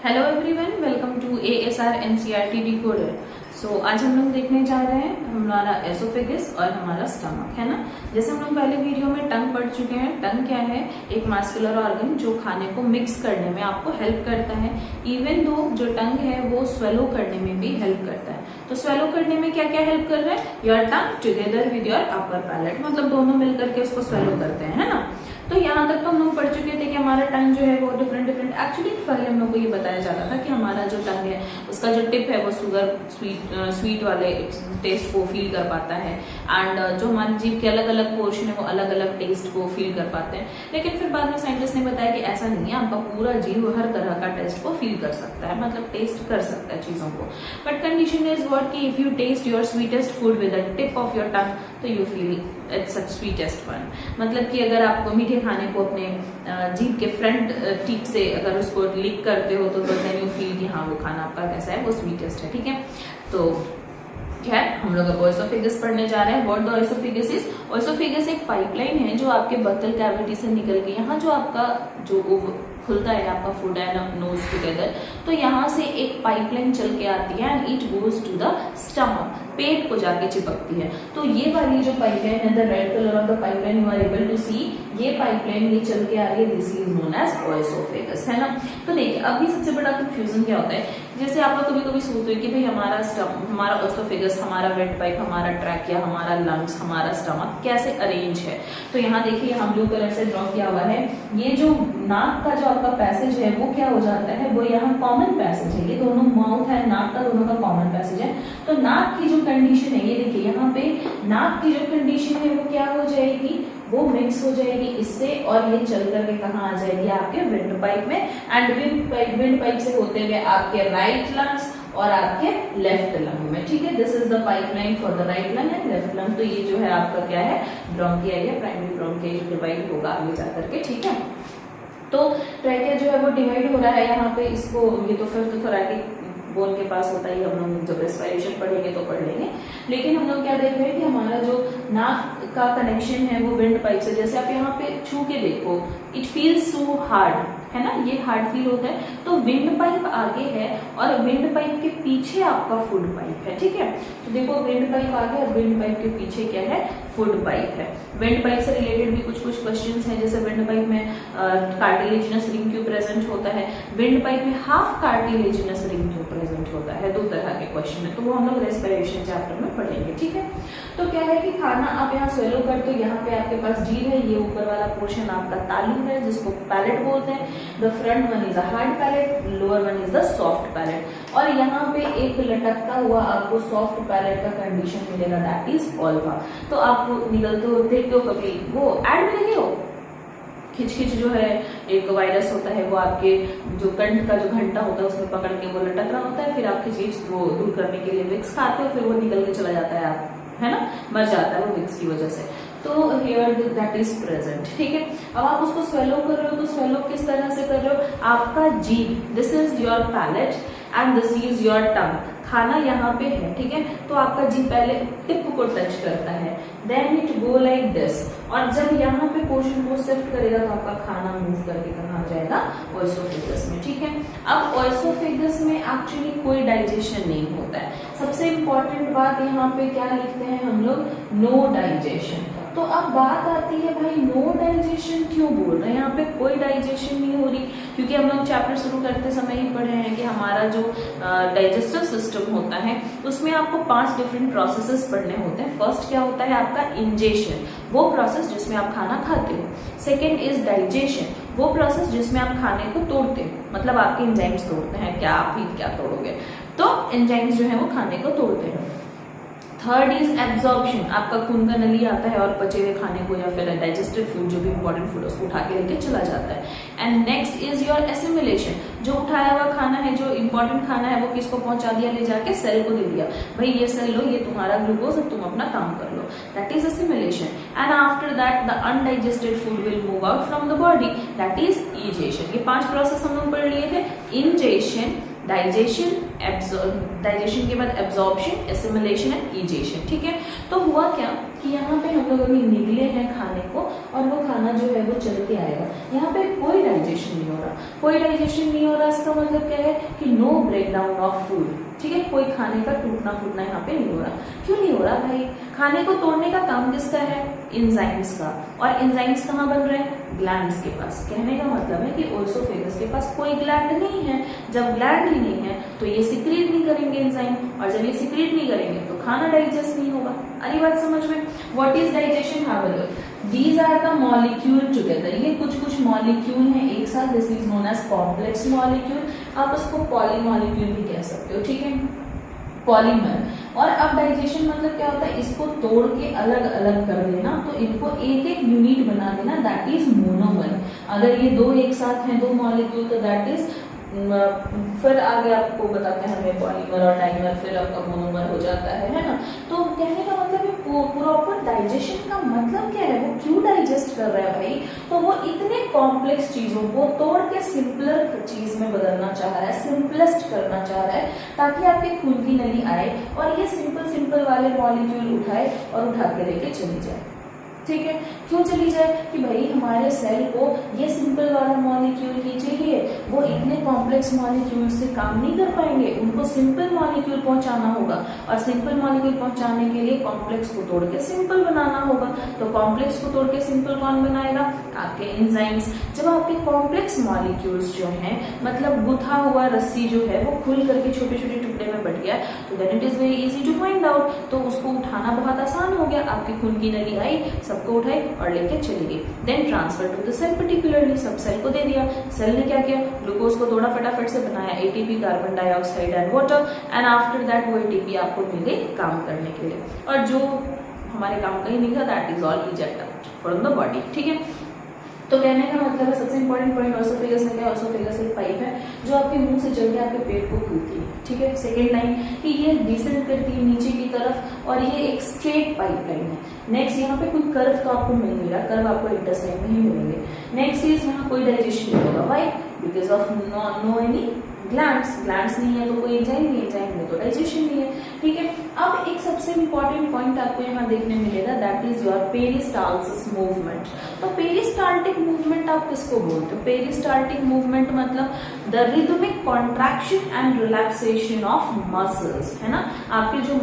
Hello everyone, welcome to ASR NCERT decoder. So आज हम लोग देखने जा रहे हैं हमारा एसोफेगस और हमारा स्टमक, है ना। जैसे हम लोग पहले वीडियो में टंग पढ़ चुके हैं। टंग क्या है? एक मस्कुलर ऑर्गन जो खाने को मिक्स करने में आपको हेल्प करता है। इवन दो जो टंग है वो स्वेलो करने में भी हेल्प करता है। तो स्वेलो करने में क्या क्या हेल्प कर रहा है? Your tongue together with your upper palate, मतलब दोनों मिलकर के उसको स्वेलो करते हैं, है ना। तो यहाँ तक तो हम लोग पढ़ चुके थे कि हमारा टंग जो है वो डिफरेंट एक्चुअली पहले हम लोग को ये बताया जाता था कि हमारा जो टंग है उसका जो टिप है वो शुगर स्वीट वाले टेस्ट को फील कर पाता है। एंड जो हमारी जीभ के अलग अलग पोर्शन है वो अलग अलग टेस्ट को फील कर पाते हैं। लेकिन फिर बाद में साइंटिस्ट ने बताया कि ऐसा नहीं है, आपका पूरा जीभ हर तरह का टेस्ट को फील कर सकता है, मतलब टेस्ट कर सकता है चीजों को। बट कंडीशन इज व्हाट कि if you test your sweetest food with the tip of your tongue तो you feel it's a sweetest one. मतलब कि अगर आप मीठे खाने को अपने जीभ के फ्रंट टीक से अगर उसको लिक करते हो तो देन यू फील कि हाँ वो खाना आपका कैसा है, वो स्वीटेस्ट है, ठीक है। तो खैर हम लोग अब ओएसोफेगस पढ़ने जा रहे हैं। What the ओएसोफेगस is? ओएसोफेगस एक पाइपलाइन है जो आपके बक्कल कैविटी से निकल के यहाँ जो आपका जो खुलता है आपका फूड एंड नोज टुगेदर, तो यहाँ से एक पाइपलाइन चल के आती है and it goes to the stomach, पेट को जाके चिपकती है। तो ये वाली जो पाइपलाइन है, the red colour of the pipeline you are able to see, ये पाइपलाइन ये चल के आ रही है, this is known as oesophagus, है ना। तो देखिए अभी सबसे बड़ा कंफ्यूजन क्या होता है, जैसे आप लोग कभी कभी सोचते हो कि भाई हमारा ओएसोफेगस, हमारा वेट पाइप, हमारा ट्रैकिया, हमारा लंग्स, हमारा स्टमक कैसे अरेंज है। तो यहाँ देखिए यहाँ ब्लू कलर से ड्रॉ किया हुआ है। ये जो नाक का जो आपका पैसेज है वो क्या हो जाता है, वो यहाँ कॉमन पैसेज है। ये दोनों माउथ है नाक का, दोनों का कॉमन पैसेज है। तो नाक की जो कंडीशन है, ये देखिए यहाँ पे नाक की जो कंडीशन है वो क्या हो जाएगी, वो मिक्स हो जाएगी इससे, और ये चल करके कहाँ आ जाएगी, आपके विंड पाइप में। एंड विंड पाइप से होते हुए आपके राइट लंग्स और आपके लेफ्ट लंग में, ठीक है। This is the pipeline for the right lung and left lung. तो ये जो है आपका क्या है, ब्रोंकिया या प्राइमरी ब्रोंकिया जो डिवाइड होगा आगे जाकर के, ठीक है। तो ट्रैकिया जो है वो डिवाइड हो रहा है यहाँ पे, इसको ये तो फिफ्थ थोरैकिक बोन के पास होता है, हम लोग जब रेस्पिरेशन पढ़ेंगे तो पढ़ लेंगे। लेकिन हम लोग क्या देख रहे हैं कि हमारा जो नाक का कनेक्शन है वो विंड पाइप से, जैसे आप यहाँ पे छू के देखो, इट फील्स सो हार्ड, है ना, ये हार्ड फील होता है। तो विंड पाइप आगे है और विंड पाइप के पीछे आपका फूड पाइप है, ठीक है। तो देखो विंड पाइप आगे और विंड पाइप के पीछे क्या है, फूड पाइप है। विंड पाइप से रिलेटेड भी कुछ क्वेश्चंस हैं, जैसे विंड पाइप में कार्टिलेजिनस रिंग क्यों प्रेजेंट होता है, विंड पाइप में हाफ कार्टिलेजिनस रिंग क्यों प्रेजेंट होता है, दो तरह के क्वेश्चन है। तो वो हम लोग रेस्पिरेशन चैप्टर में पढ़ेंगे, ठीक है। तो क्या है कि खाना आप यहाँ स्वेलो करते हो, यहाँ पे आपके पास जीभ है, ये ऊपर वाला पोर्शन आपका तालू है जिसको पैलेट बोलते हैं। The front one is a hard palate, lower one is the soft palate. और यहाँ पे एक लटकता हुआ आपको सॉफ्ट पैलेट का कंडीशन मिलेगा, दैट इज वोल्वा। तो आप निकलते हो देखते हो कभी वो एड में लगे हो, खिच जो है एक वायरस होता है, वो आपके जो कंठ का जो घंटा होता है उसमें पकड़ के वो लटक रहा होता है, फिर आप खिच वो दूर करने के लिए विक्स खाते हो, फिर वो निकल के चला जाता है, आप है ना, मर जाता है वो विक्स की वजह से। तो हियर दैट इज प्रेजेंट, ठीक है। अब आप उसको स्वेलो कर रहे हो, तो स्वेलो किस तरह से कर रहे हो, आपका जीभ, this is your palate and this is your tongue, खाना यहाँ पे है, ठीक है। तो आपका जीभ पहले टिप को टच करता है, then it go like this, और जब यहाँ पे पोर्शन को शिफ्ट करेगा तो आपका खाना मूव करके कहाँ जाएगा, ओएसोफेगस में, ठीक है। अब ओएसोफेगस में एक्चुअली कोई डाइजेशन नहीं होता है। सबसे इंपॉर्टेंट बात यहाँ पे क्या लिखते हैं हम लोग, नो डाइजेशन। तो अब बात आती है भाई नो डाइजेशन क्यों बोल रहे हैं, यहाँ पे कोई डाइजेशन नहीं हो रही, क्योंकि हम लोग चैप्टर शुरू करते समय ही पढ़े हैं कि हमारा जो डाइजेस्टिव सिस्टम होता है उसमें आपको 5 डिफरेंट प्रोसेसेस पढ़ने होते हैं। फर्स्ट क्या होता है आपका इंजेशन, वो प्रोसेस जिसमें आप खाना खाते हो। सेकेंड इज डाइजेशन, वो प्रोसेस जिसमें आप खाने को तोड़ते हो, मतलब आपके एंजाइम्स तोड़ते हैं, क्या आप ही क्या तोड़ोगे, तो एंजाइम्स जो है वो खाने को तोड़ते हैं। थर्ड इज एब्जॉर्प्शन, आपका खून का नली आता है और पचे हुए खाने को या फिर डाइजेस्टेड फूड जो भी इंपॉर्टेंट फूड उसको उठा के लेके चला जाता है। And next is your assimilation, जो उठाया हुआ खाना है, जो इंपॉर्टेंट खाना है वो किसको पहुंचा दिया, ले जाके सेल को दे दिया, भाई ये सेल लो, ये तुम्हारा ग्लूकोज है, तुम अपना काम कर लो, that is assimilation. And after that the undigested food will move out from the body, that is egestion. ये 5 प्रोसेस हम लोग पढ़ लिए थे, इंजेशन, डाइजेशन, डाइजेशन के बाद एब्जॉर्प्शन, एसिमिलेशन एंड इजेशन, ठीक है। तो हुआ क्या कि यहाँ पे हम लोग अभी निगले हैं खाने को और वो खाना जो है वो चल के आएगा। यहाँ पे कोई डाइजेशन नहीं हो रहा, कोई डाइजेशन नहीं हो रहा, इसका मतलब क्या है कि no break down of food, ठीक है, कोई खाने का टूटना फूटना यहाँ पे नहीं हो रहा। क्यों नहीं हो रहा भाई? खाने को तोड़ने का काम किसका है? एंजाइम्स का। और एंजाइम्स कहाँ बन रहे हैं? ग्लैंड्स के पास। कहने का मतलब है कि ओसोफेगस के पास कोई ग्लैंड नहीं है। जब ग्लैंड ही नहीं है तो ये सिक्रीट नहीं करेंगे एंजाइम, और जब ये सिक्रीट नहीं करेंगे तो खाना डाइजेस्ट नहीं होगा। अरे बात समझ में? What is digestion? Have a look. These are the molecule together. ये कुछ मॉलिक्यूल हैं एक साथ। This is known as complex molecule. आप इसको पॉलीमॉलिक्यूल भी कह सकते हो, ठीक है, पॉलीमर। और अब डाइजेशन मतलब क्या होता है? इसको तोड़ के अलग अलग कर देना, तो इनको एक एक यूनिट बना देना, दैट इज मोनोमर। अगर ये दो एक साथ हैं, दो मॉलिक्यूल, तो दैट इज, फिर आगे आपको बताते हैं हमें पॉलीमर और डाइमर, फिर आपका मोनोमर हो जाता है ना। तो कहने का मतलब है प्रॉपर डाइजेशन का मतलब क्या है? वो क्यों डाइजेस्ट कर रहा है भाई? तो वो इतने कॉम्प्लेक्स चीजों को तोड़ के सिंपलर चीज में बदलना चाह रहा है, सिंपलेस्ट करना चाह रहा है, ताकि आपके खून की नली आए और ये सिंपल वाले मॉलिक्यूल उठाए और उठा के लेके चली जाए, ठीक है। क्यों चली जाए? कि भाई हमारे सेल को ये सिंपल वाला मॉलिक्यूल ही चाहिए, वो इतने कॉम्प्लेक्स मॉलिक्यूल से काम नहीं कर पाएंगे, उनको सिंपल मॉलिक्यूल पहुंचाना होगा, और सिंपल मॉलिक्यूल पहुंचाने के लिए कॉम्प्लेक्स को तोड़ के सिंपल बनाना होगा। तो कॉम्प्लेक्स को तोड़ के सिंपल कौन बनाएगा? आपके एंजाइम्स। जब आपके कॉम्प्लेक्स मॉलिक्यूल्स जो हैं, मतलब गुथा हुआ रस्सी जो है वो खुल करके छोटे छोटे टुकड़े में बट गया, तो then it is very easy to find out. तो उसको उठाना बहुत आसान हो गया। आपकी खून की नली आई, सबको उठाई और लेके चली गई। Then transfer to the cell, particularly सब सेल को दे दिया। सेल ने क्या किया? ग्लूकोज को थोड़ा फटाफट से बनाया, ATP, carbon dioxide and water, and after that वो एटीपी आपको मिल गई काम करने के लिए। और जो हमारे काम का ही नहीं था, that is all ejected from the body, ठीक है। तो कहने का मतलब है सबसे इंपॉर्टेंट पॉइंट ओसोफेगस में क्या है? ओसोफेगस एक पाइप है जो आपके मुंह से चल के आपके पेट को खुलती है, ठीक है। सेकेंड लाइन कि ये डिसेंड करती है नीचे की तरफ, और ये एक स्ट्रेट पाइप लाइन है। नेक्स्ट यहाँ पे कोई कर्व तो आपको मिल नहीं रहा, कर्व आपको इंटेस्टाइन में ही मिलेंगे। नेक्स्ट इज यहाँ कोई डाइजेशन नहीं होगा, why? Because of no any glands नहीं है तो कोई एंजाइम नहीं, एंजाइम नहीं तो डाइजेशन नहीं है, ठीक है। अब एक सबसे इंपॉर्टेंट पॉइंट आपको यहाँ देखने मिलेगा, that is your peristalsis movement. तो पेरिस्टाल्टिक मूवमेंट आप किसको बोलते हो? पेरिस्टाल्टिक मूवमेंट मतलब the rhythmic contraction and relaxation of muscles, है ना। आपके जो